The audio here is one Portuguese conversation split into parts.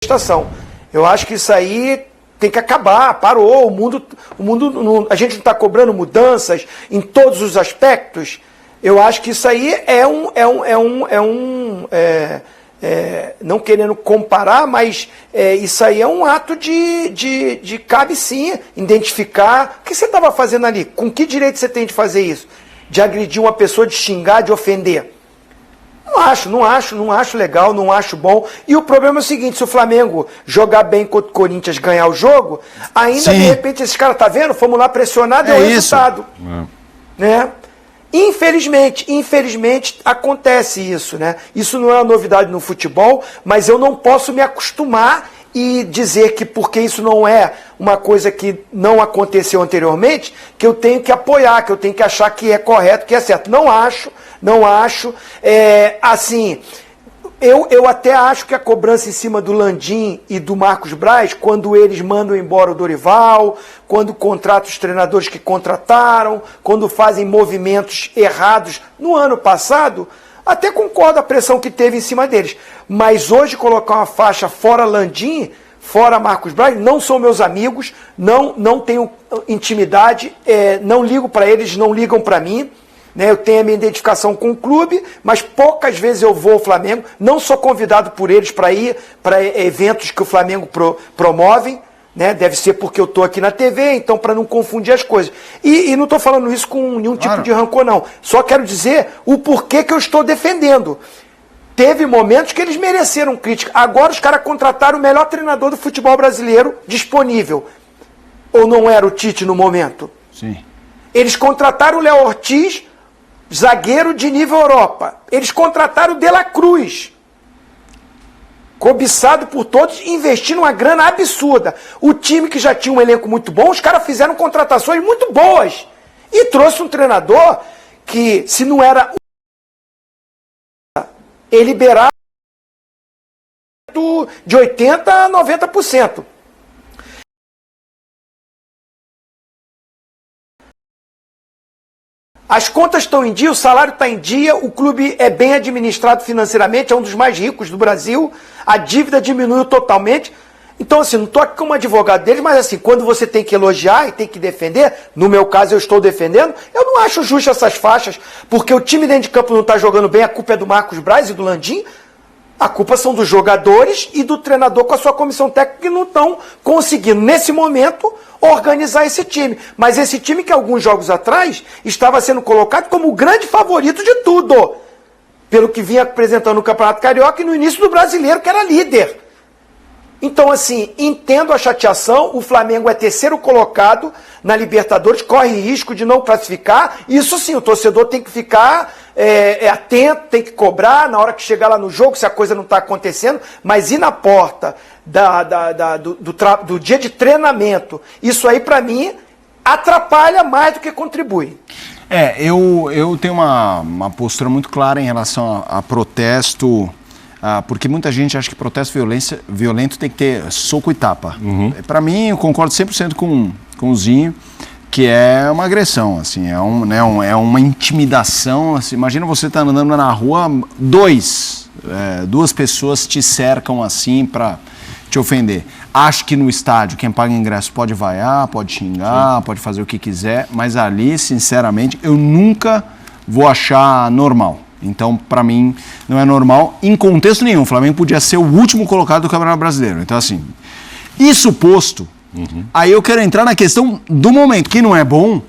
manifestação. Eu acho que isso aí tem que acabar, parou. O mundo a gente não está cobrando mudanças em todos os aspectos. Eu acho que isso aí não querendo comparar, mas isso aí é um ato de cabe sim identificar. O que você estava fazendo ali? Com que direito você tem de fazer isso? De agredir uma pessoa, de xingar, de ofender? Não acho legal, não acho bom. E o problema é o seguinte, se o Flamengo jogar bem contra o Corinthians, ganhar o jogo, ainda de repente esses caras, tá vendo? Fomos lá pressionar, deu resultado. Né? Infelizmente acontece isso, né? Isso não é uma novidade no futebol, mas eu não posso me acostumar e dizer que porque isso não é uma coisa que não aconteceu anteriormente, que eu tenho que apoiar, que eu tenho que achar que é correto, que é certo. Não acho. Assim, eu até acho que a cobrança em cima do Landim e do Marcos Braz, quando eles mandam embora o Dorival, quando contratam os treinadores que contrataram, quando fazem movimentos errados no ano passado, até concordo a pressão que teve em cima deles. Mas hoje colocar uma faixa fora Landim, fora Marcos Braz, não são meus amigos, não tenho intimidade, não ligo para eles, não ligam para mim. Né, eu tenho a minha identificação com o clube, mas poucas vezes eu vou ao Flamengo, não sou convidado por eles para ir para eventos que o Flamengo promove, né, deve ser porque eu estou aqui na TV, então para não confundir as coisas. E não estou falando isso com nenhum tipo de rancor, não. Só quero dizer o porquê que eu estou defendendo. Teve momentos que eles mereceram crítica. Agora os caras contrataram o melhor treinador do futebol brasileiro disponível. Ou não era o Tite no momento? Sim. Eles contrataram o Léo Ortiz, zagueiro de nível Europa. Eles contrataram o De La Cruz, cobiçado por todos, investindo uma grana absurda. O time que já tinha um elenco muito bom, os caras fizeram contratações muito boas. E trouxe um treinador que, se não era ele liberava de 80% a 90%. As contas estão em dia, o salário está em dia, o clube é bem administrado financeiramente, é um dos mais ricos do Brasil, a dívida diminuiu totalmente. Então, assim, não estou aqui como advogado deles, mas assim, quando você tem que elogiar e tem que defender, no meu caso eu estou defendendo, eu não acho justo essas faixas, porque o time dentro de campo não está jogando bem, a culpa é do Marcos Braz e do Landim, a culpa são dos jogadores e do treinador com a sua comissão técnica que não estão conseguindo, nesse momento, organizar esse time. Mas esse time que alguns jogos atrás estava sendo colocado como o grande favorito de tudo, pelo que vinha apresentando no Campeonato Carioca e no início do Brasileiro, que era líder. Então, assim, entendo a chateação, o Flamengo é terceiro colocado na Libertadores, corre risco de não classificar, isso sim, o torcedor tem que ficar atento, tem que cobrar na hora que chegar lá no jogo, se a coisa não está acontecendo, mas ir na porta do dia de treinamento, isso aí para mim atrapalha mais do que contribui. Eu tenho uma postura muito clara em relação a protesto, porque muita gente acha que protesto violento tem que ter soco e tapa. Para mim, eu concordo 100% com o Zinho, que é uma agressão, assim, é uma intimidação. Assim, imagina você estar andando na rua, duas pessoas te cercam assim para te ofender. Acho que no estádio, quem paga ingresso pode vaiar, pode xingar, pode fazer o que quiser, mas ali, sinceramente, eu nunca vou achar normal. Então, para mim, não é normal em contexto nenhum. O Flamengo podia ser o último colocado do Campeonato Brasileiro. Então, assim, isso posto, aí eu quero entrar na questão do momento, que não é bom.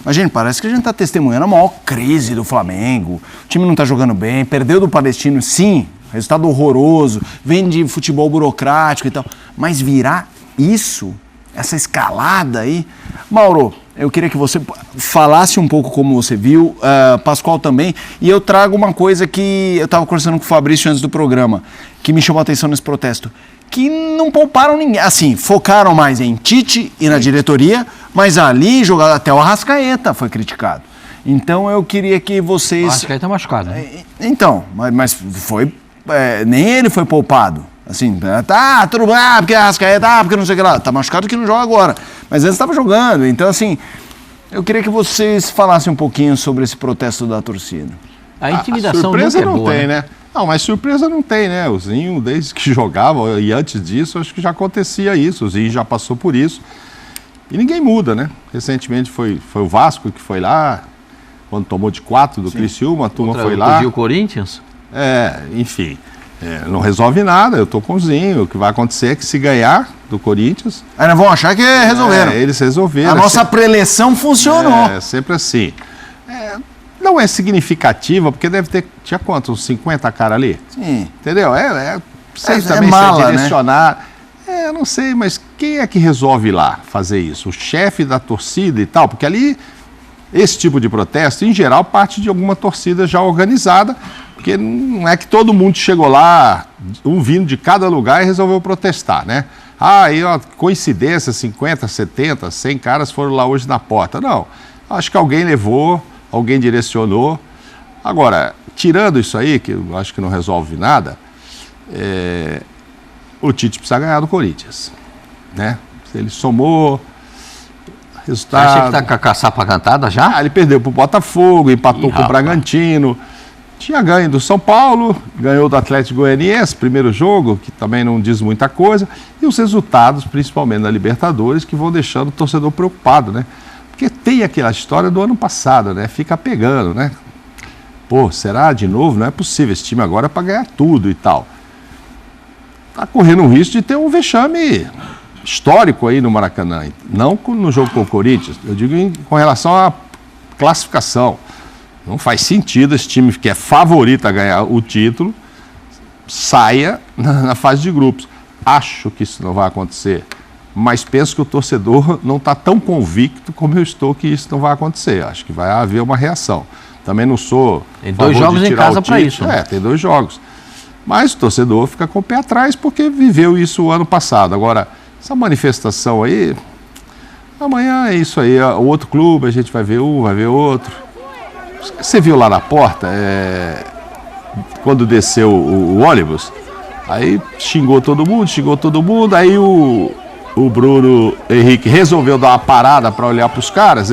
Mas, gente, parece que a gente está testemunhando a maior crise do Flamengo. O time não está jogando bem, perdeu do Palestino, sim, resultado horroroso, vem de futebol burocrático e tal. Mas virar isso, essa escalada aí... Mauro, eu queria que você falasse um pouco como você viu, Pascoal também, e eu trago uma coisa que eu estava conversando com o Fabrício antes do programa, que me chamou a atenção nesse protesto, que não pouparam ninguém, assim, focaram mais em Tite e na diretoria, mas ali, jogado até o Arrascaeta foi criticado. Então eu queria que vocês... O Arrascaeta machucado, né? Então, mas foi, nem ele foi poupado. Assim, tudo bem, porque a Arrascaeta, porque não sei o que lá. Tá machucado que não joga agora. Mas antes estava jogando. Então, assim, eu queria que vocês falassem um pouquinho sobre esse protesto da torcida. A intimidação surpresa nunca é não boa, tem, né? Não, mas surpresa não tem, né? O Zinho, desde que jogava, e antes disso, acho que já acontecia isso. O Zinho já passou por isso. E ninguém muda, né? Recentemente foi o Vasco que foi lá, quando tomou de 4 do Criciúma, a turma foi lá. O Corinthians? Enfim, não resolve nada. Eu tô com o Zinho. O que vai acontecer é que se ganhar do Corinthians... Ainda vão achar que resolveram. Eles resolveram. A nossa pré-eleição funcionou. É sempre assim. Não é significativa, porque tinha quantos? Uns 50 caras ali? Sim. Entendeu? Sei também mala, se direcionar. Né? Não sei, mas quem é que resolve lá fazer isso? O chefe da torcida e tal? Porque ali, esse tipo de protesto, em geral, parte de alguma torcida já organizada, porque não é que todo mundo chegou lá, um vindo de cada lugar e resolveu protestar, né? Aí, ó, coincidência, 50, 70, 100 caras foram lá hoje na porta. Não, acho que alguém levou, alguém direcionou. Agora, tirando isso aí, que eu acho que não resolve nada, o Tite precisa ganhar do Corinthians, né? Ele somou, resultado... Você acha que tá com a caçapa cantada já? Ele perdeu pro Botafogo, empatou com o Bragantino, tinha ganho do São Paulo, ganhou do Atlético Goianiense, primeiro jogo, que também não diz muita coisa, e os resultados, principalmente na Libertadores, que vão deixando o torcedor preocupado, né? Porque tem aquela história do ano passado, né? Fica pegando, né? Pô, será de novo? Não é possível, esse time agora é para ganhar tudo e tal. Tá correndo o risco de ter um vexame histórico aí no Maracanã, não no jogo com o Corinthians, eu digo com relação à classificação. Não faz sentido esse time que é favorito a ganhar o título saia na fase de grupos. Acho que isso não vai acontecer, mas penso que o torcedor não está tão convicto como eu estou que isso não vai acontecer. Acho que vai haver uma reação. Também não sou... Tem 2 jogos em casa para isso. Né? Tem 2 jogos. Mas o torcedor fica com o pé atrás porque viveu isso o ano passado. Agora, essa manifestação aí, amanhã é isso aí. O outro clube, a gente vai ver um, vai ver outro. Você viu lá na porta, quando desceu o ônibus, aí xingou todo mundo, aí o Bruno Henrique resolveu dar uma parada para olhar para os caras,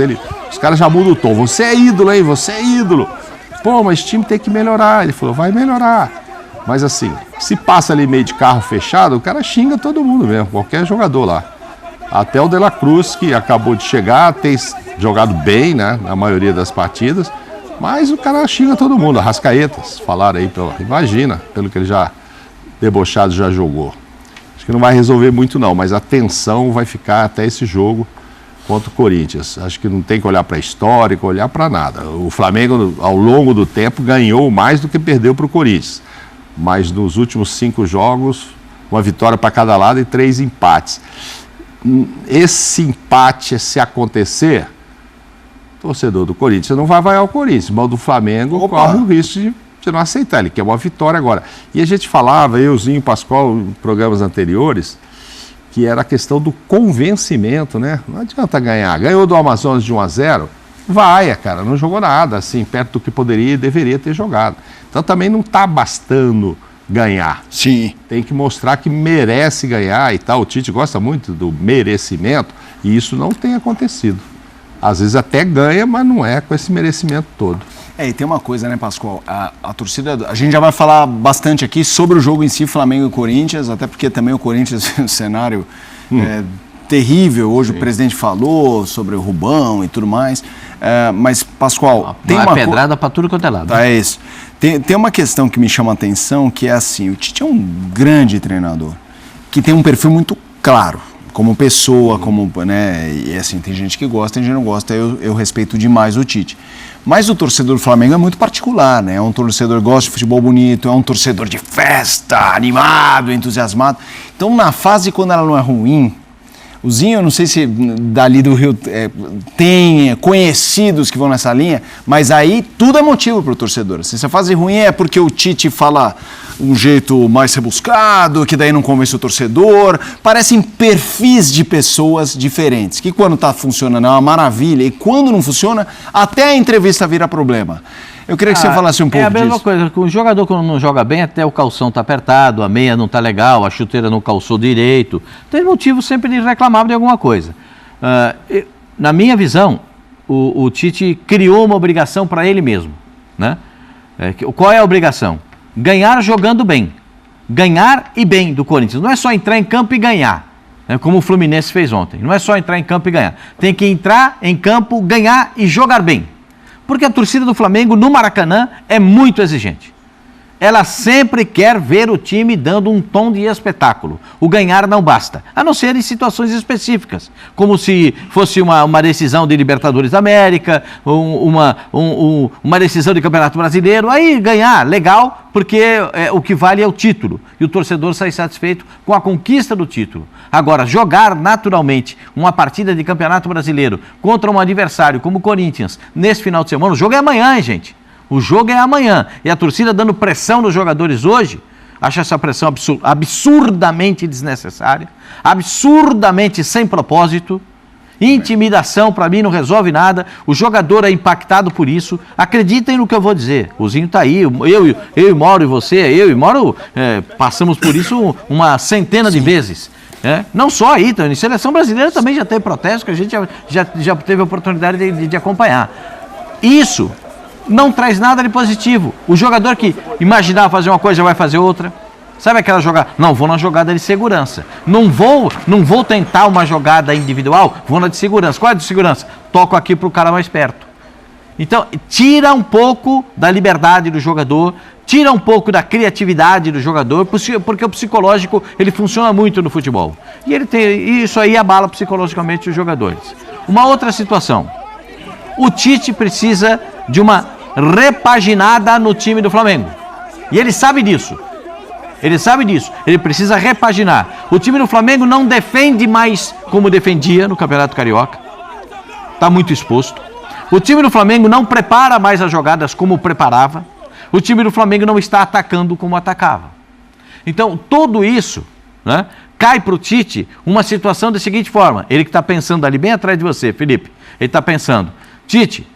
os caras já mudam o tom, você é ídolo, hein, você é ídolo. Pô, mas o time tem que melhorar. Ele falou, vai melhorar. Mas assim, se passa ali meio de carro fechado, o cara xinga todo mundo mesmo, qualquer jogador lá. Até o De La Cruz, que acabou de chegar, tem jogado bem, né, na maioria das partidas, mas o cara xinga todo mundo. Arrascaetas, falaram aí, imagina, pelo que ele já debochado já jogou. Acho que não vai resolver muito não, mas a tensão vai ficar até esse jogo contra o Corinthians. Acho que não tem que olhar para histórico, olhar para nada. O Flamengo, ao longo do tempo, ganhou mais do que perdeu para o Corinthians. Mas nos últimos 5 jogos, uma vitória para cada lado e 3 empates. Esse empate, se acontecer, torcedor do Corinthians não vai vaiar o Corinthians, mas o do Flamengo corre o risco de não aceitar. Ele quer uma vitória agora. E a gente falava, euzinho, Pascoal, em programas anteriores, que era a questão do convencimento, né? Não adianta ganhar. Ganhou do Amazonas de 1-0, vaia, cara, não jogou nada, assim, perto do que poderia e deveria ter jogado. Então também não está bastando ganhar. Sim. Tem que mostrar que merece ganhar e tal. O Tite gosta muito do merecimento e isso não tem acontecido. Às vezes até ganha, mas não é com esse merecimento todo. E tem uma coisa, né, Pascoal? A torcida, a gente já vai falar bastante aqui sobre o jogo em si, Flamengo e Corinthians, até porque também o Corinthians é um cenário terrível. Hoje o presidente falou sobre o Rubão e tudo mais. Mas, Pascoal, tem uma pedrada para tudo quanto é lado. É isso. Tem uma questão que me chama a atenção, que é assim, o Tite é um grande treinador, que tem um perfil muito claro, como pessoa, como, né, e assim, tem gente que gosta, tem gente que não gosta, eu respeito demais o Tite. Mas o torcedor do Flamengo é muito particular, né? É um torcedor que gosta de futebol bonito, é um torcedor de festa, animado, entusiasmado. Então, na fase quando ela não é ruim, o Zinho, eu não sei se dali do Rio tem conhecidos que vão nessa linha, mas aí tudo é motivo para o torcedor. Se essa fase ruim é porque o Tite fala um jeito mais rebuscado, que daí não convence o torcedor. Parecem perfis de pessoas diferentes, que quando está funcionando é uma maravilha e quando não funciona, até a entrevista vira problema. Eu queria que você falasse um pouco disso. É a mesma coisa, o jogador quando não joga bem, até o calção está apertado, a meia não está legal, a chuteira não calçou direito. Tem motivo sempre de reclamar de alguma coisa. Na minha visão, o Tite criou uma obrigação para ele mesmo, né? Qual é a obrigação? ganhar jogando bem. Ganhar e bem do Corinthians. Não é só entrar em campo e ganhar, né, como o Fluminense fez ontem. Não é só entrar em campo e ganhar. Tem que entrar em campo, ganhar e jogar bem. Porque a torcida do Flamengo no Maracanã é muito exigente. Ela sempre quer ver o time dando um tom de espetáculo. O ganhar não basta, a não ser em situações específicas, como se fosse uma decisão de Libertadores da América, uma decisão de Campeonato Brasileiro. Aí ganhar, legal, porque o que vale é o título. E o torcedor sai satisfeito com a conquista do título. Agora, jogar naturalmente uma partida de Campeonato Brasileiro contra um adversário como o Corinthians, nesse final de semana, o jogo é amanhã, hein, gente? O jogo é amanhã. E a torcida dando pressão nos jogadores hoje, acho essa pressão absurdamente desnecessária, absurdamente sem propósito. Intimidação, para mim, não resolve nada. O jogador é impactado por isso. Acreditem no que eu vou dizer. O Zinho está aí, eu e Mauro e você, eu e Mauro passamos por isso uma centena de vezes. Não só aí, em seleção brasileira também já teve protesto, que a gente já teve a oportunidade de acompanhar. Isso não traz nada de positivo. O jogador que imaginava fazer uma coisa já vai fazer outra. Sabe aquela jogada? Não, vou na jogada de segurança. Não vou tentar uma jogada individual, vou na de segurança. Qual é a de segurança? Toco aqui para o cara mais perto. Então, tira um pouco da liberdade do jogador, tira um pouco da criatividade do jogador, porque o psicológico, ele funciona muito no futebol. E isso aí abala psicologicamente os jogadores. Uma outra situação. O Tite precisa de uma repaginada no time do Flamengo. E ele sabe disso. Ele precisa repaginar. O time do Flamengo não defende mais como defendia no Campeonato Carioca. Está muito exposto. O time do Flamengo não prepara mais as jogadas como preparava. O time do Flamengo não está atacando como atacava. Então, tudo isso, né, cai para o Tite uma situação da seguinte forma. Ele que está pensando ali bem atrás de você, Felipe. Ele está pensando, Tite,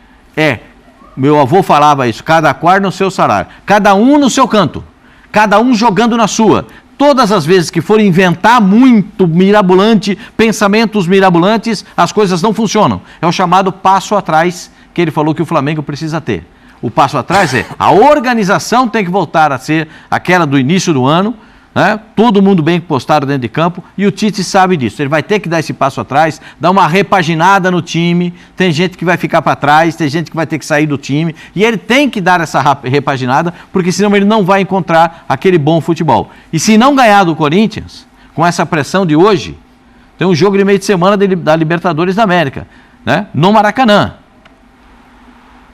meu avô falava isso, cada qual no seu salário, cada um no seu canto, cada um jogando na sua. Todas as vezes que for inventar muito mirabolante, pensamentos mirabolantes, as coisas não funcionam. É o chamado passo atrás que ele falou que o Flamengo precisa ter. O passo atrás a organização tem que voltar a ser aquela do início do ano, né? Todo mundo bem postado dentro de campo, e o Tite sabe disso. Ele vai ter que dar esse passo atrás, dar uma repaginada no time. Tem gente que vai ficar para trás, tem gente que vai ter que sair do time, e ele tem que dar essa repaginada, porque senão ele não vai encontrar aquele bom futebol. E se não ganhar do Corinthians, com essa pressão de hoje, tem um jogo de meio de semana da Libertadores da América, né? No Maracanã.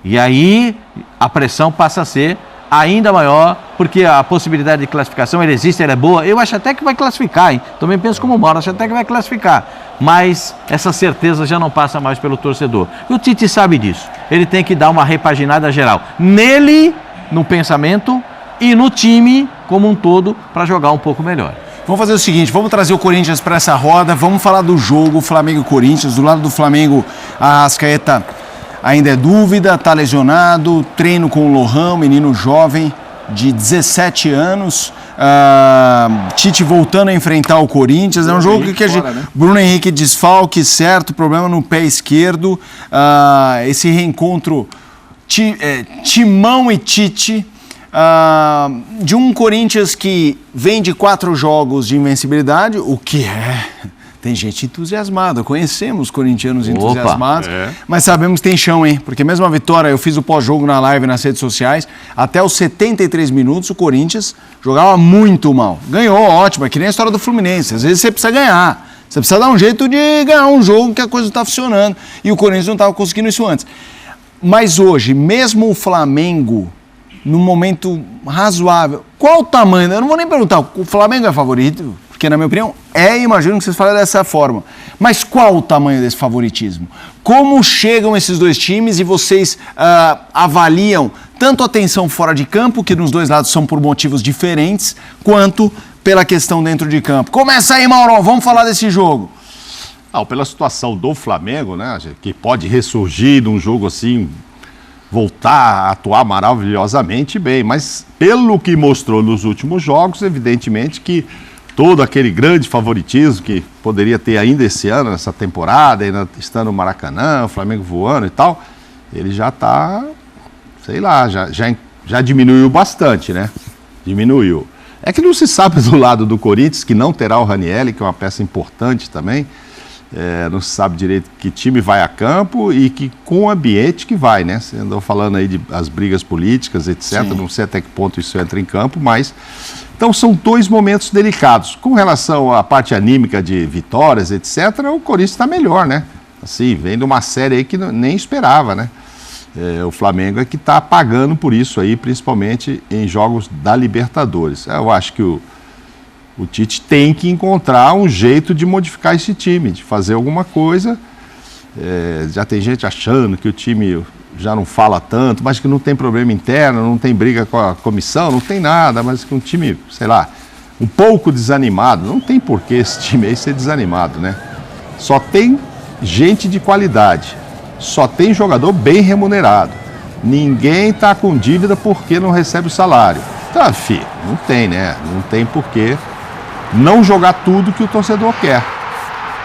E aí a pressão passa a ser ainda maior, porque a possibilidade de classificação, ela existe, ela é boa. Eu acho até que vai classificar, hein? Também penso como o Mauro, acho até que vai classificar. Mas essa certeza já não passa mais pelo torcedor. E o Tite sabe disso. Ele tem que dar uma repaginada geral. Nele, no pensamento, e no time como um todo, para jogar um pouco melhor. Vamos fazer o seguinte, vamos trazer o Corinthians para essa roda, vamos falar do jogo, Flamengo e Corinthians. Do lado do Flamengo, a Arrascaeta ainda é dúvida, está lesionado, treino com o Lohan, menino jovem de 17 anos. Tite voltando a enfrentar o Corinthians. É um jogo que a gente... Bruno Henrique desfalque, certo, problema no pé esquerdo. Esse reencontro Timão e Tite, de um Corinthians que vem de 4 jogos de invencibilidade, o que tem gente entusiasmada, conhecemos corintianos entusiasmados, mas sabemos que tem chão, hein? Porque mesmo a vitória, eu fiz o pós-jogo na live nas redes sociais, até os 73 minutos o Corinthians jogava muito mal. Ganhou, ótimo, é que nem a história do Fluminense, às vezes você precisa ganhar, você precisa dar um jeito de ganhar um jogo que a coisa está funcionando, e o Corinthians não estava conseguindo isso antes. Mas hoje, mesmo o Flamengo, num momento razoável, qual o tamanho? Eu não vou nem perguntar, o Flamengo é favorito? Porque, na minha opinião, imagino que vocês falem dessa forma. Mas qual o tamanho desse favoritismo? Como chegam esses dois times e vocês avaliam tanto a tensão fora de campo, que nos dois lados são por motivos diferentes, quanto pela questão dentro de campo? Começa aí, Mauro, vamos falar desse jogo. Pela situação do Flamengo, né, que pode ressurgir num jogo assim, voltar a atuar maravilhosamente bem, mas pelo que mostrou nos últimos jogos, evidentemente que todo aquele grande favoritismo que poderia ter ainda esse ano, nessa temporada, ainda estando no Maracanã, o Flamengo voando e tal, ele já está, sei lá, já diminuiu bastante, né? Diminuiu. É que não se sabe do lado do Corinthians, que não terá o Ranieri, que é uma peça importante também. Não se sabe direito que time vai a campo e que com o ambiente que vai, né? Você andou falando aí de as brigas políticas, etc. Sim. Não sei até que ponto isso entra em campo, mas... Então são 2 momentos delicados. Com relação à parte anímica de vitórias, etc., o Corinthians está melhor, né? Assim, vem de uma série aí que nem esperava, né? O Flamengo é que está pagando por isso aí, principalmente em jogos da Libertadores. Eu acho que o Tite tem que encontrar um jeito de modificar esse time, de fazer alguma coisa. Já tem gente achando que o time já não fala tanto, mas que não tem problema interno, não tem briga com a comissão, não tem nada, mas que um time, sei lá, um pouco desanimado. Não tem por que esse time aí ser desanimado, né? Só tem gente de qualidade, só tem jogador bem remunerado. Ninguém está com dívida porque não recebe o salário. Então, filho, não tem, né? Não tem por que não jogar tudo que o torcedor quer.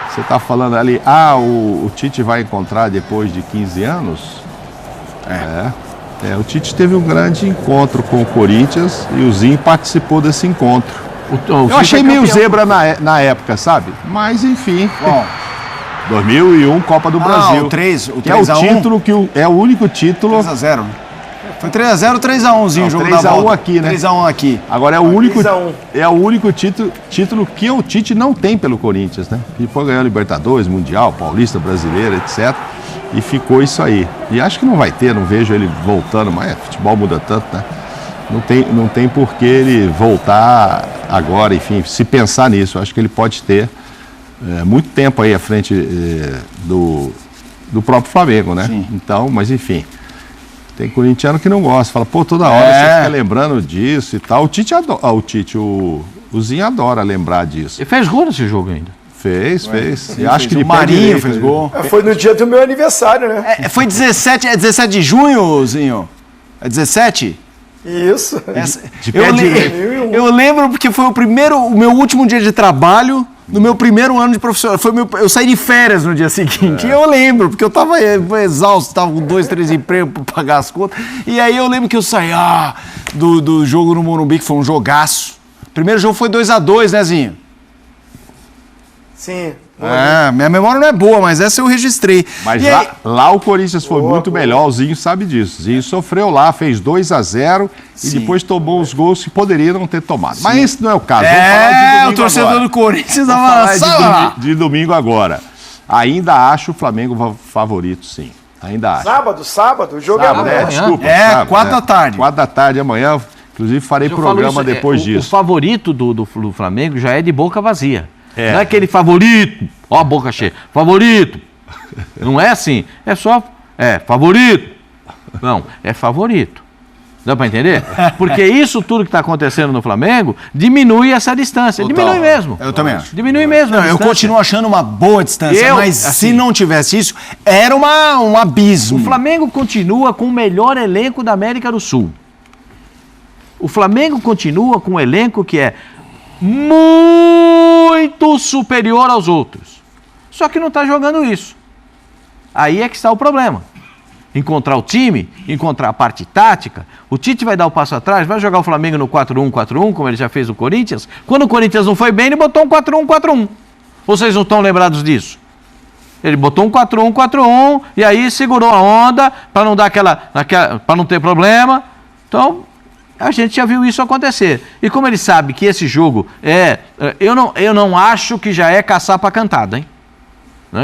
Você está falando ali, o Tite vai encontrar depois de 15 anos? O Tite teve um grande encontro com o Corinthians e o Zinho participou desse encontro. Eu achei meio zebra na época, sabe? Mas, enfim. Bom, 2001, Copa do Brasil. O 3 que é o 3 a 1? título é o único título. 3x0. Foi 3x0, 3x1zinho o jogo da volta. 3x1 aqui, né? 3x1 aqui. Agora é o único título que o Tite não tem pelo Corinthians, né? Depois ganhou Libertadores, Mundial, Paulista, Brasileira, etc. E ficou isso aí. E acho que não vai ter, não vejo ele voltando, mas futebol muda tanto, né? Não tem por que ele voltar agora, enfim, se pensar nisso. Acho que ele pode ter muito tempo aí à frente do próprio Flamengo, né? Sim. Então, mas enfim. Tem corintiano que não gosta, fala, toda hora você fica lembrando disso e tal. O Tite adora, o Zinho adora lembrar disso. Ele fez gol nesse jogo ainda. Fez. Sim, E acho que o Marinho fez gol. Foi no dia do meu aniversário, né? Foi 17 de junho, Zinho? É 17? Isso. Eu lembro porque foi o meu último dia de trabalho no meu primeiro ano de profissional. Eu saí de férias no dia seguinte. E eu lembro, porque eu estava exausto, estava com 2, 3 empregos para pagar as contas. E aí eu lembro que eu saí do jogo no Morumbi, que foi um jogaço. O primeiro jogo foi 2x2, né, Zinho? Sim. Minha memória não é boa, mas essa eu registrei. Mas lá o Corinthians foi muito melhor, o Zinho sabe disso. O Zinho sofreu lá, fez 2x0 e depois tomou os gols que poderia não ter tomado. Mas esse não é o caso. Vamos falar de domingo o torcedor agora. do Corinthians Vamos falar falar de domingo agora. Ainda acho o Flamengo favorito, sim. Ainda acho. Sábado, o jogo Sábado, é amanhã. desculpa. 4 da tarde. 4 da tarde amanhã. Inclusive farei programa depois disso. O favorito do Flamengo já é de boca vazia. É. Não é aquele favorito, ó a boca cheia, favorito. Não é assim, é só, favorito. Não, é favorito. Dá pra entender? Porque isso tudo que está acontecendo no Flamengo diminui essa distância. Diminui mesmo. Eu também acho. Diminui mesmo. Não, eu continuo achando uma boa distância, mas se não tivesse isso, era um abismo. O Flamengo continua com o melhor elenco da América do Sul. O Flamengo continua com um elenco que é muito superior aos outros. Só que não está jogando isso. Aí é que está o problema. Encontrar o time, encontrar a parte tática. O Tite vai dar o passo atrás, vai jogar o Flamengo no 4-1-4-1, como ele já fez o Corinthians. Quando o Corinthians não foi bem, ele botou um 4-1-4-1. Vocês não estão lembrados disso? Ele botou um 4-1-4-1 e aí segurou a onda para não dar para não ter problema. Então, a gente já viu isso acontecer. E como ele sabe que esse jogo eu não acho que já é caçapa cantada, hein?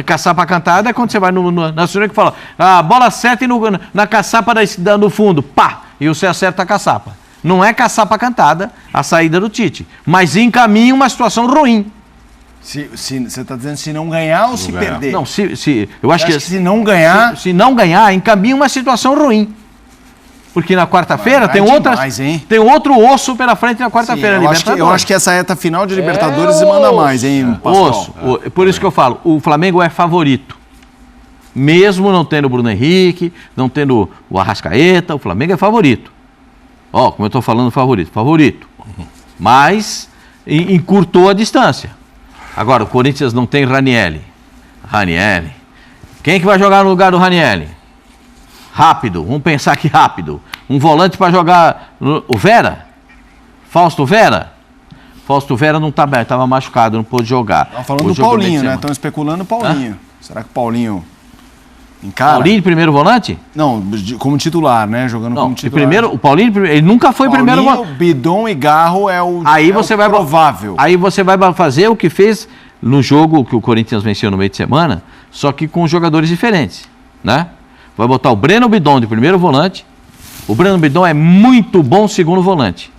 Caçapa cantada é quando você vai na senhora que fala, a bola acerta na caçapa no fundo, pá, e você acerta a caçapa. Não é caçapa cantada a saída do Tite, mas encaminha uma situação ruim. Você está dizendo se não ganhar ou se perder? Não, eu acho que se não ganhar... Se não ganhar, encaminha uma situação ruim. Porque na quarta-feira tem outro osso pela frente na quarta-feira. Eu acho que essa reta final de Libertadores manda mais, hein, Pascoal? Por isso que eu falo, o Flamengo é favorito. Mesmo não tendo o Bruno Henrique, não tendo o Arrascaeta, o Flamengo é favorito. Ó, como eu estou falando favorito. Mas encurtou a distância. Agora, o Corinthians não tem Ranieri. Quem é que vai jogar no lugar do Ranieri? Rápido, vamos pensar aqui rápido. Um volante para jogar o Vera? Fausto Vera? Fausto Vera não está bem, estava machucado, não pôde jogar. Estão falando do Paulinho, né? Estão especulando o Paulinho. Será que o Paulinho encara? Paulinho, primeiro volante? Não, como titular, né? Jogando como titular. O Paulinho, ele nunca foi primeiro volante. Bidon e Garro é o provável. Aí você vai fazer o que fez no jogo que o Corinthians venceu no meio de semana, só que com jogadores diferentes, né? Vai botar o Breno Bidon de primeiro volante. O Breno Bidon é muito bom segundo volante.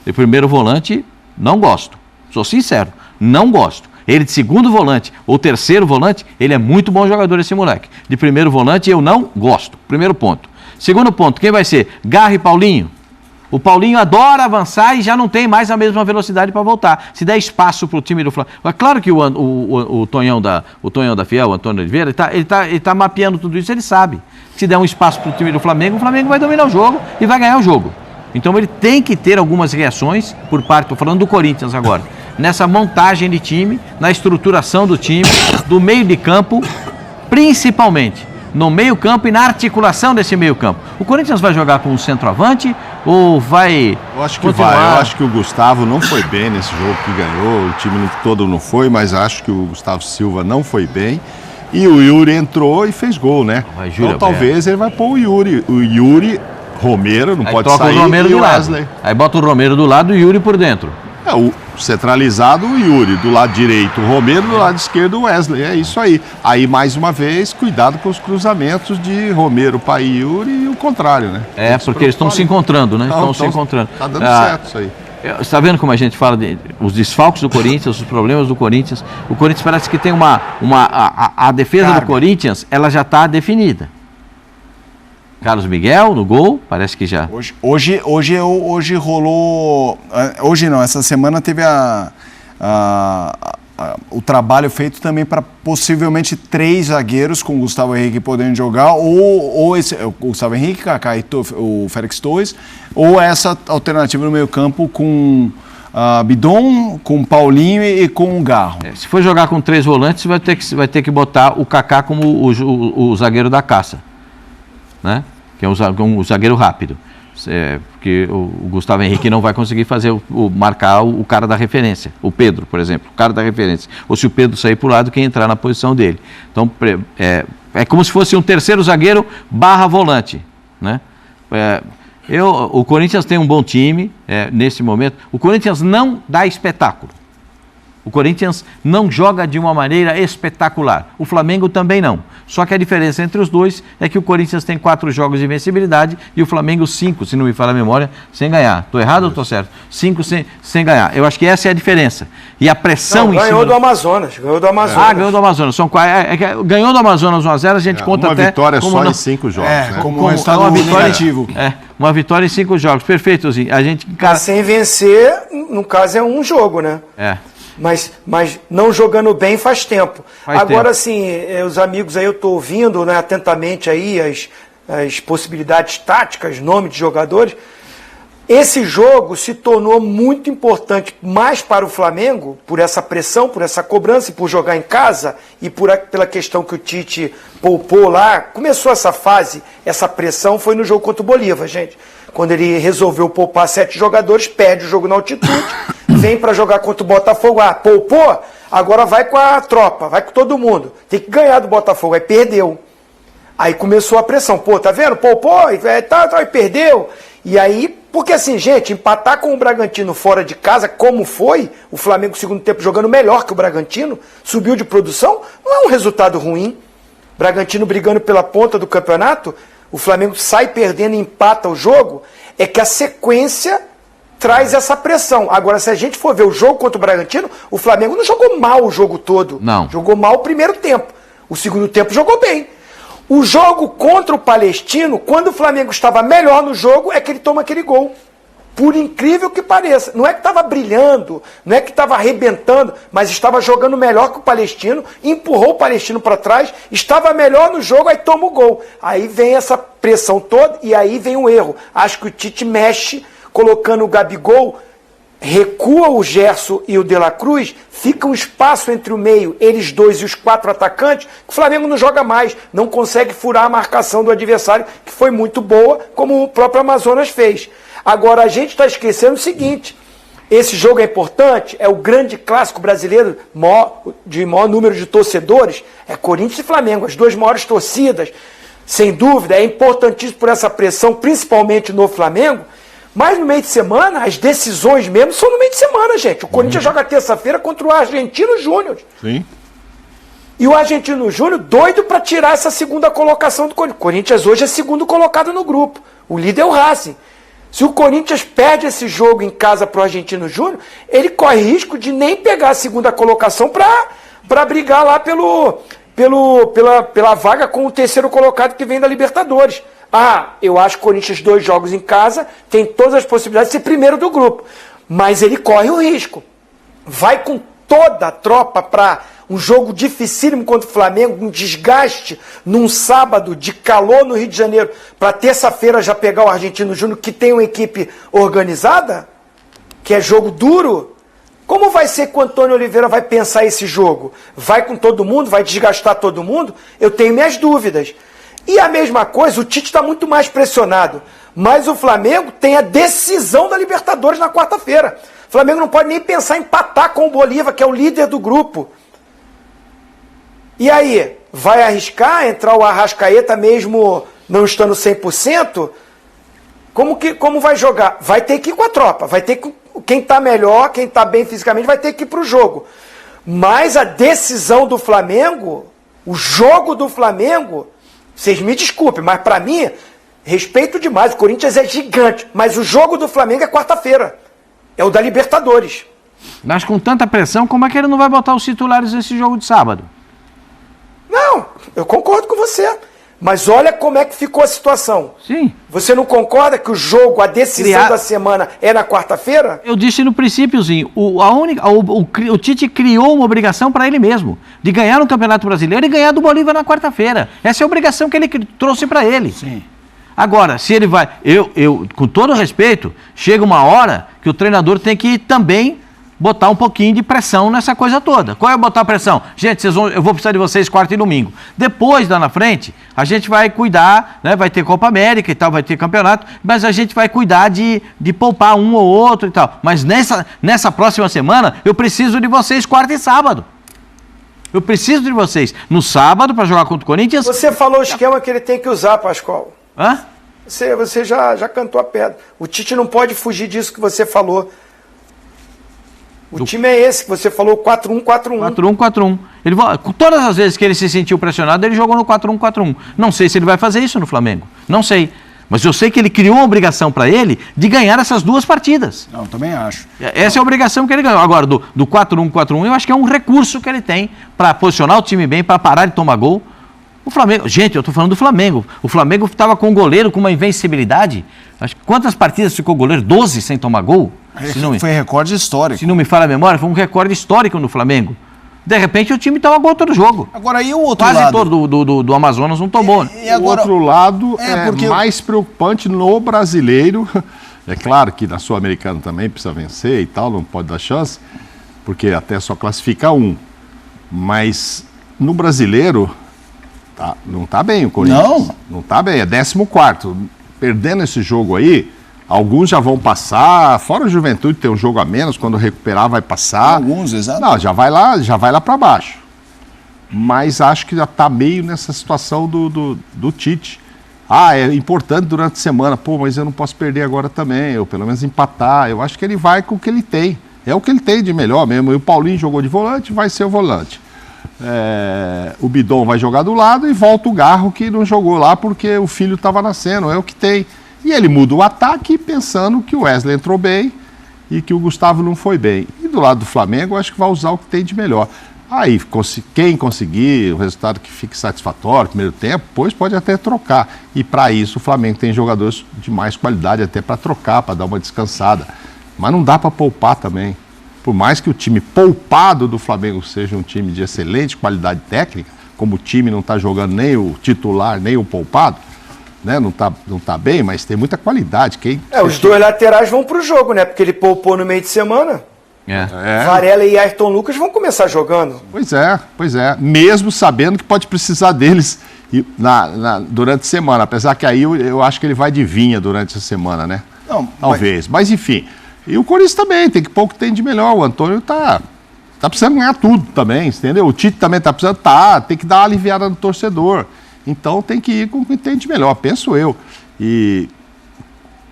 De primeiro volante, não gosto. Sou sincero, não gosto. Ele de segundo volante ou terceiro volante, ele é muito bom jogador, esse moleque. De primeiro volante, eu não gosto. Primeiro ponto. Segundo ponto, quem vai ser? Garro e Paulinho. O Paulinho adora avançar e já não tem mais a mesma velocidade para voltar. Se der espaço para o time do Flamengo. É claro que o Tonhão da Fiel, o Antônio Oliveira, ele tá mapeando tudo isso, ele sabe. Se der um espaço para o time do Flamengo, o Flamengo vai dominar o jogo e vai ganhar o jogo. Então ele tem que ter algumas reações por parte, estou falando do Corinthians agora, nessa montagem de time, na estruturação do time, do meio de campo, principalmente no meio campo e na articulação desse meio campo. O Corinthians vai jogar com um centroavante ou vai Eu acho que continuar... vai, eu acho que o Gustavo não foi bem nesse jogo que ganhou, o time todo não foi, mas acho que o Gustavo Silva não foi bem. E o Yuri entrou e fez gol, né? Então talvez ele vai pôr o Yuri Romero, não aí pode troca sair, o Romero e do o lado. Wesley. Aí bota o Romero do lado e o Yuri por dentro. O centralizado, o Yuri, do lado direito o Romero, do lado esquerdo o Wesley, é isso aí. Aí, mais uma vez, cuidado com os cruzamentos de Romero para Yuri e o contrário, né? Porque eles estão se encontrando, né? Estão se encontrando. Tá dando certo isso aí. Você está vendo como a gente fala os desfalques do Corinthians, os problemas do Corinthians? O Corinthians parece que tem a defesa do Corinthians, ela já está definida. Carlos Miguel no gol, parece que já. Hoje rolou. Hoje não, essa semana teve o trabalho feito também para possivelmente 3 zagueiros com o Gustavo Henrique podendo jogar, ou o Gustavo Henrique, Kaká e o Félix Torres, ou essa alternativa no meio-campo com Bidon, com Paulinho e com o Garro. Se for jogar com 3 volantes, vai ter que botar o Kaká como o zagueiro da caça, né? Que é um zagueiro rápido. Porque o Gustavo Henrique não vai conseguir marcar o cara da referência. O Pedro, por exemplo, o cara da referência. Ou se o Pedro sair para o lado, quem entrar na posição dele. Então, é como se fosse um terceiro zagueiro / volante, né? O Corinthians tem um bom time nesse momento. O Corinthians não dá espetáculo. O Corinthians não joga de uma maneira espetacular. O Flamengo também não. Só que a diferença entre os dois é que o Corinthians tem 4 jogos de invencibilidade e o Flamengo 5, se não me falha a memória, sem ganhar. Estou errado ou estou certo? 5 sem ganhar. Eu acho que essa é a diferença. E a pressão não, ganhou do Amazonas. Ganhou do Amazonas. Ganhou do Amazonas. ganhou do Amazonas 1-0, a gente conta uma até... Uma vitória só em 5 jogos. Como resultado negativo. Uma vitória em 5 jogos. Perfeito, Zinho. A gente... Sem vencer, no caso, é um jogo, né? Mas não jogando bem faz tempo. Agora, sim, os amigos aí, eu estou ouvindo, né, atentamente aí as possibilidades táticas, nome de jogadores. Esse jogo se tornou muito importante mais para o Flamengo, por essa pressão, por essa cobrança, e por jogar em casa, e pela questão que o Tite poupou lá. Começou essa fase, essa pressão, foi no jogo contra o Bolívar, gente. Quando ele resolveu poupar 7 jogadores, perde o jogo na altitude, vem para jogar contra o Botafogo, poupou, agora vai com a tropa, vai com todo mundo. Tem que ganhar do Botafogo, aí perdeu. Aí começou a pressão, tá vendo? Poupou, e perdeu. E aí, porque assim, gente, empatar com o Bragantino fora de casa, como foi, o Flamengo no segundo tempo jogando melhor que o Bragantino, subiu de produção, não é um resultado ruim. Bragantino brigando pela ponta do campeonato, o Flamengo sai perdendo e empata o jogo, é que a sequência traz essa pressão. Agora, se a gente for ver o jogo contra o Bragantino, o Flamengo não jogou mal o jogo todo. Não. Jogou mal o primeiro tempo. O segundo tempo jogou bem. O jogo contra o Palestino, quando o Flamengo estava melhor no jogo, é que ele toma aquele gol. Por incrível que pareça. Não é que estava brilhando, não é que estava arrebentando, mas estava jogando melhor que o Palestino, empurrou o Palestino para trás, estava melhor no jogo, aí toma o gol. Aí vem essa pressão toda e aí vem o erro. Acho que o Tite mexe, colocando o Gabigol, recua o Gerson e o De La Cruz, fica um espaço entre o meio, eles dois e os 4 atacantes, que o Flamengo não joga mais, não consegue furar a marcação do adversário, que foi muito boa, como o próprio Amazonas fez. Agora, a gente está esquecendo o seguinte, esse jogo é importante, é o grande clássico brasileiro de maior número de torcedores, é Corinthians e Flamengo, as duas maiores torcidas, sem dúvida, é importantíssimo por essa pressão, principalmente no Flamengo, mas no meio de semana, as decisões mesmo são no meio de semana, gente. O Corinthians joga terça-feira contra o Argentino Júnior. Sim. E o Argentino Júnior doido para tirar essa segunda colocação do Corinthians. O Corinthians hoje é segundo colocado no grupo. O líder é o Racing. Se o Corinthians perde esse jogo em casa para o Argentino Júnior, ele corre risco de nem pegar a segunda colocação para brigar lá pela vaga com o terceiro colocado que vem da Libertadores. Eu acho que o Corinthians 2 jogos em casa tem todas as possibilidades de ser primeiro do grupo. Mas ele corre o risco. Vai com toda a tropa para um jogo dificílimo contra o Flamengo, um desgaste num sábado de calor no Rio de Janeiro, para terça-feira já pegar o Argentino Júnior, que tem uma equipe organizada, que é jogo duro. Como vai ser que o Antônio Oliveira vai pensar esse jogo? Vai com todo mundo? Vai desgastar todo mundo? Eu tenho minhas dúvidas. E a mesma coisa, o Tite está muito mais pressionado. Mas o Flamengo tem a decisão da Libertadores na quarta-feira. O Flamengo não pode nem pensar em empatar com o Bolívar, que é o líder do grupo. E aí, vai arriscar entrar o Arrascaeta mesmo não estando 100%? Como vai jogar? Vai ter que ir com a tropa. Vai ter que, quem está melhor, quem está bem fisicamente, vai ter que ir para o jogo. Mas a decisão do Flamengo, o jogo do Flamengo, vocês me desculpem, mas para mim, respeito demais. O Corinthians é gigante, mas o jogo do Flamengo é quarta-feira. É o da Libertadores. Mas com tanta pressão, como é que ele não vai botar os titulares nesse jogo de sábado? Não, eu concordo com você. Mas olha como é que ficou a situação. Sim. Você não concorda que o jogo, a decisão da semana é na quarta-feira? Eu disse no princípiozinho, o Tite criou uma obrigação para ele mesmo, de ganhar no Campeonato Brasileiro e ganhar do Bolívar na quarta-feira. Essa é a obrigação que ele trouxe para ele. Sim. Agora, se ele vai... Eu, com todo respeito, chega uma hora que o treinador tem que também botar um pouquinho de pressão nessa coisa toda. Qual é botar pressão? Gente, eu vou precisar de vocês quarta e domingo. Depois, lá na frente, a gente vai cuidar, né? Vai ter Copa América e tal, vai ter campeonato, mas a gente vai cuidar de poupar um ou outro e tal. Mas nessa próxima semana, eu preciso de vocês quarta e sábado. Eu preciso de vocês no sábado para jogar contra o Corinthians. Você falou o esquema que ele tem que usar, Pascoal. Hã? Você já cantou a pedra. O Tite não pode fugir disso que você falou. O time é esse que você falou, 4-1-4-1. 4-1-4-1. Todas as vezes que ele se sentiu pressionado, ele jogou no 4-1-4-1. Não sei se ele vai fazer isso no Flamengo. Não sei. Mas eu sei que ele criou uma obrigação para ele de ganhar essas duas partidas. Não, também acho. Essa é a obrigação que ele ganhou. Agora, do 4-1-4-1, eu acho que é um recurso que ele tem para posicionar o time bem, para parar de tomar gol. O Flamengo, gente, eu estou falando do Flamengo. O Flamengo estava com um goleiro com uma invencibilidade. Quantas partidas ficou o goleiro? 12 sem tomar gol? Foi recorde histórico. Se não me falha a memória, foi um recorde histórico no Flamengo. De repente o time toma gol todo jogo. Agora, e o outro Quase lado? todo do Amazonas não tomou. E agora, o outro lado mais preocupante no brasileiro. É claro que na Sul-Americana também precisa vencer e tal, não pode dar chance, porque até só classifica um. Mas no brasileiro, não está bem o Corinthians. Não está bem, é 14º. Perdendo esse jogo aí, alguns já vão passar, fora o Juventude tem um jogo a menos, quando recuperar vai passar. Alguns, exato. Não, já vai lá para baixo. Mas acho que já está meio nessa situação do Tite. É importante durante a semana. Pô, mas eu não posso perder agora também, ou pelo menos empatar. Eu acho que ele vai com o que ele tem. É o que ele tem de melhor mesmo. E o Paulinho jogou de volante, vai ser o volante. O Bidon vai jogar do lado e volta o Garro, que não jogou lá porque o filho estava nascendo. É o que tem. E ele muda o ataque pensando que o Wesley entrou bem e que o Gustavo não foi bem. E do lado do Flamengo, eu acho que vai usar o que tem de melhor. Aí, quem conseguir o resultado que fique satisfatório, primeiro tempo, pois pode até trocar. E para isso, o Flamengo tem jogadores de mais qualidade até para trocar, para dar uma descansada. Mas não dá para poupar também. Por mais que o time poupado do Flamengo seja um time de excelente qualidade técnica, como o time não está jogando nem o titular, nem o poupado, né? Não tá bem, mas tem muita qualidade. Os dois laterais vão pro jogo, né? Porque ele poupou no meio de semana. Varela e Ayrton Lucas vão começar jogando. Pois é. Mesmo sabendo que pode precisar deles durante a semana. Apesar que aí eu acho que ele vai de Vinha durante a semana, né? Não, talvez. Mas enfim, E o Corinthians também, tem que pôr o que tem de melhor. O Antônio tá precisando ganhar tudo também, entendeu? O Tite também tá precisando, tem que dar uma aliviada no torcedor. Então tem que ir com o que tem de melhor, penso eu. E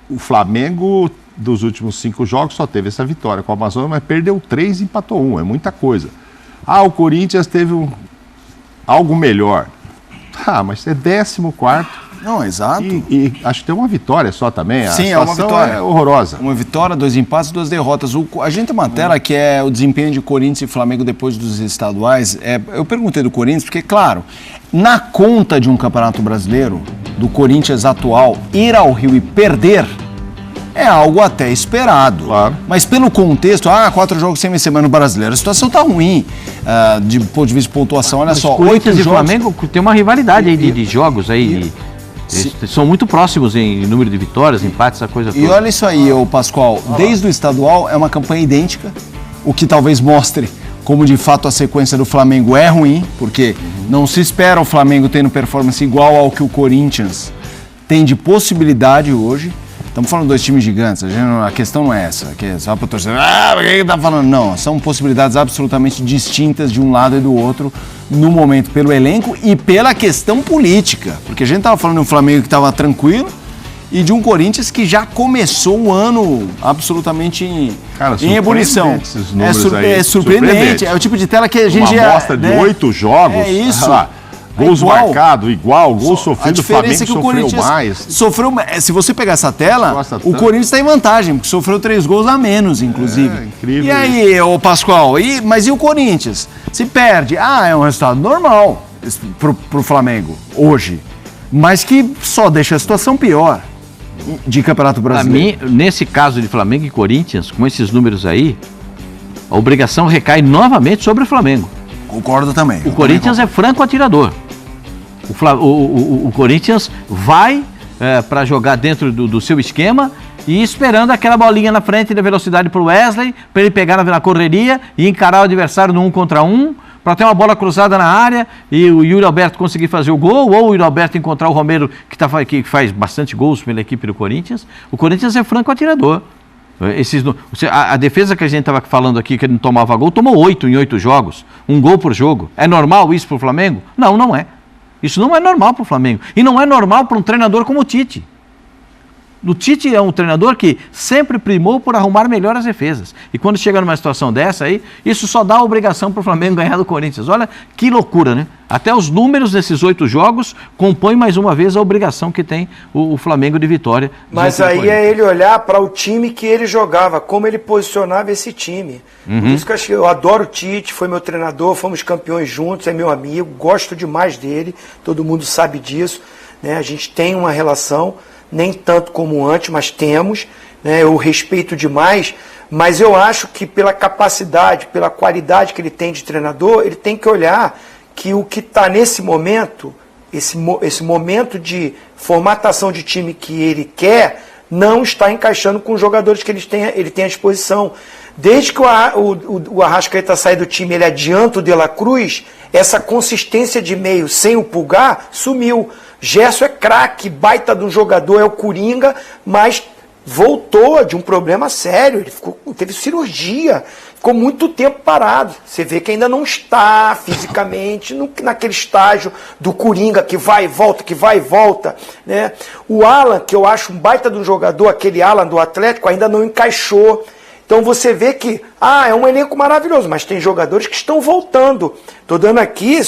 o Flamengo, dos últimos 5 jogos, só teve essa vitória com o Amazonas, mas perdeu 3 e empatou 1, é muita coisa. O Corinthians teve algo melhor. Mas é 14º. Não, exato. E acho que tem uma vitória só também. Sim, é uma vitória. É horrorosa. Uma vitória, 2 empates e 2 derrotas. A gente tem uma tela que é o desempenho de Corinthians e Flamengo depois dos estaduais. Eu perguntei do Corinthians, porque, claro, na conta de um campeonato brasileiro, do Corinthians atual, ir ao Rio e perder é algo até esperado. Claro. Mas pelo contexto, 4 jogos sem vencer, mas no brasileiro a situação tá ruim. De ponto de vista de pontuação, olha só. Corinthians 8 e jogos... Flamengo tem uma rivalidade aí de jogos aí. Eles são muito próximos em número de vitórias, empates, essa coisa toda. E olha isso aí, Pascoal, desde o estadual é uma campanha idêntica, o que talvez mostre como de fato a sequência do Flamengo é ruim, porque não se espera o Flamengo tendo performance igual ao que o Corinthians tem de possibilidade hoje. Estamos falando de 2 times gigantes, a questão não é essa, que é só para o torcedor, por que tá falando? Não, são possibilidades absolutamente distintas de um lado e do outro, no momento, pelo elenco e pela questão política, porque a gente estava falando de um Flamengo que estava tranquilo e de um Corinthians que já começou o ano absolutamente em ebulição. É surpreendente, é o tipo de tela que a gente uma amostra de 8 jogos. É isso. Gols marcados, igual, gol sofrido, o Flamengo que o Corinthians sofreu mais. Se você pegar essa tela, o Corinthians está em vantagem, porque sofreu 3 gols a menos, inclusive. Incrível. E aí, Pascoal, mas e o Corinthians? Se perde, é um resultado normal pro Flamengo, hoje. Mas que só deixa a situação pior de Campeonato Brasileiro. Para mim, nesse caso de Flamengo e Corinthians, com esses números aí, a obrigação recai novamente sobre o Flamengo. Concordo também. O Corinthians é franco atirador. O Corinthians vai para jogar dentro do seu esquema e esperando aquela bolinha na frente da velocidade para o Wesley, para ele pegar na correria e encarar o adversário no 1 contra 1, para ter uma bola cruzada na área e o Yuri Alberto conseguir fazer o gol, ou o Yuri Alberto encontrar o Romero, que faz bastante gols pela equipe do Corinthians. O Corinthians é franco atirador. A defesa que a gente estava falando aqui, que ele não tomava gol, tomou 8 em 8 jogos, 1 gol por jogo. É normal isso para o Flamengo? Não, não é. Isso não é normal para o Flamengo. E não é normal para um treinador como o Tite. O Tite é um treinador que sempre primou por arrumar melhor as defesas. E quando chega numa situação dessa aí, isso só dá a obrigação para o Flamengo ganhar do Corinthians. Olha que loucura, né? Até os números desses 8 jogos compõem mais uma vez a obrigação que tem o Flamengo de vitória. Mas aí é ele olhar para o time que ele jogava, como ele posicionava esse time. Por isso que eu adoro o Tite, foi meu treinador, fomos campeões juntos, é meu amigo, gosto demais dele, todo mundo sabe disso, né? A gente tem uma relação, nem tanto como antes, mas temos, né? Eu respeito demais, mas eu acho que pela capacidade, pela qualidade que ele tem de treinador, ele tem que olhar que o que está nesse momento, esse momento de formatação de time que ele quer, não está encaixando com os jogadores que ele tem à disposição. Desde que o Arrascaeta sai do time, ele adianta o De La Cruz, essa consistência de meio sem o Pulgar sumiu. Gerson é craque, baita de um jogador, é o Coringa, mas voltou de um problema sério, ele teve cirurgia, ficou muito tempo parado. Você vê que ainda não está fisicamente naquele estágio do Coringa, que vai e volta, né? O Alan, que eu acho um baita de um jogador, aquele Alan do Atlético, ainda não encaixou. Então você vê que, é um elenco maravilhoso, mas tem jogadores que estão voltando. Estou dando aqui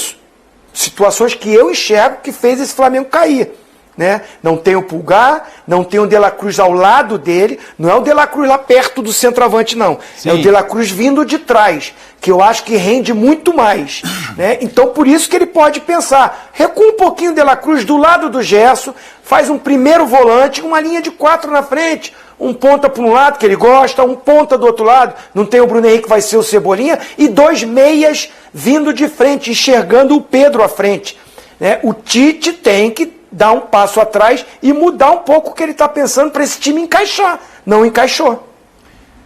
situações que eu enxergo que fez esse Flamengo cair, né? Não tem o Pulgar, não tem o De La Cruz ao lado dele, não é o De La Cruz lá perto do centroavante, não. Sim. É o De La Cruz vindo de trás, que eu acho que rende muito mais, né? Então por isso que ele pode pensar, recua um pouquinho o De La Cruz do lado do Gerson, faz um primeiro volante, uma linha de 4 na frente, um ponta para um lado que ele gosta, um ponta do outro lado, não tem o Bruno Henrique que vai ser o Cebolinha, e 2 meias vindo de frente, enxergando o Pedro à frente, né? O Tite tem que dar um passo atrás e mudar um pouco o que ele está pensando para esse time encaixar. Não encaixou.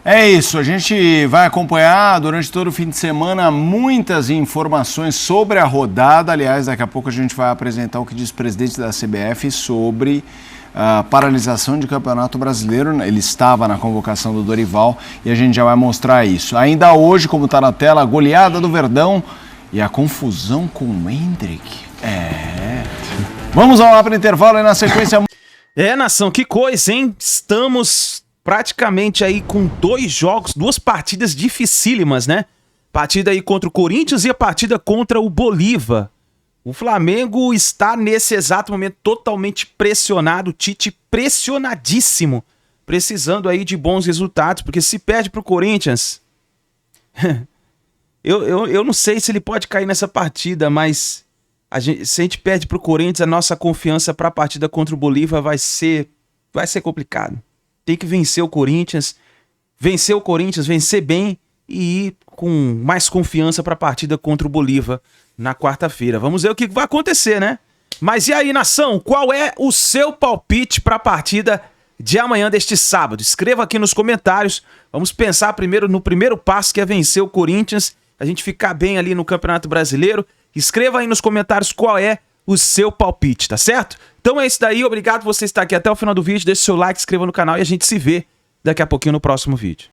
É isso, a gente vai acompanhar durante todo o fim de semana muitas informações sobre a rodada. Aliás, daqui a pouco a gente vai apresentar o que diz o presidente da CBF sobre paralisação de Campeonato Brasileiro. Ele estava na convocação do Dorival e a gente já vai mostrar isso. Ainda hoje, como está na tela, a goleada do Verdão e a confusão com o Hendrick. Vamos lá para o intervalo e na sequência... Nação, que coisa, hein? Estamos praticamente aí com 2 jogos, 2 partidas dificílimas, né? Partida aí contra o Corinthians e a partida contra o Bolívar. O Flamengo está nesse exato momento totalmente pressionado, o Tite pressionadíssimo, precisando aí de bons resultados, porque se perde para o Corinthians, eu não sei se ele pode cair nessa partida, mas se a gente perde para o Corinthians, a nossa confiança para a partida contra o Bolívar vai ser complicado. Tem que vencer o Corinthians, vencer bem e ir com mais confiança para a partida contra o Bolívar na quarta-feira. Vamos ver o que vai acontecer, né? Mas e aí, nação? Qual é o seu palpite para a partida de amanhã deste sábado? Escreva aqui nos comentários. Vamos pensar primeiro no primeiro passo, que é vencer o Corinthians, a gente ficar bem ali no Campeonato Brasileiro. Escreva aí nos comentários qual é o seu palpite, tá certo? Então é isso daí. Obrigado por você estar aqui até o final do vídeo. Deixe seu like, se inscreva no canal e a gente se vê daqui a pouquinho no próximo vídeo.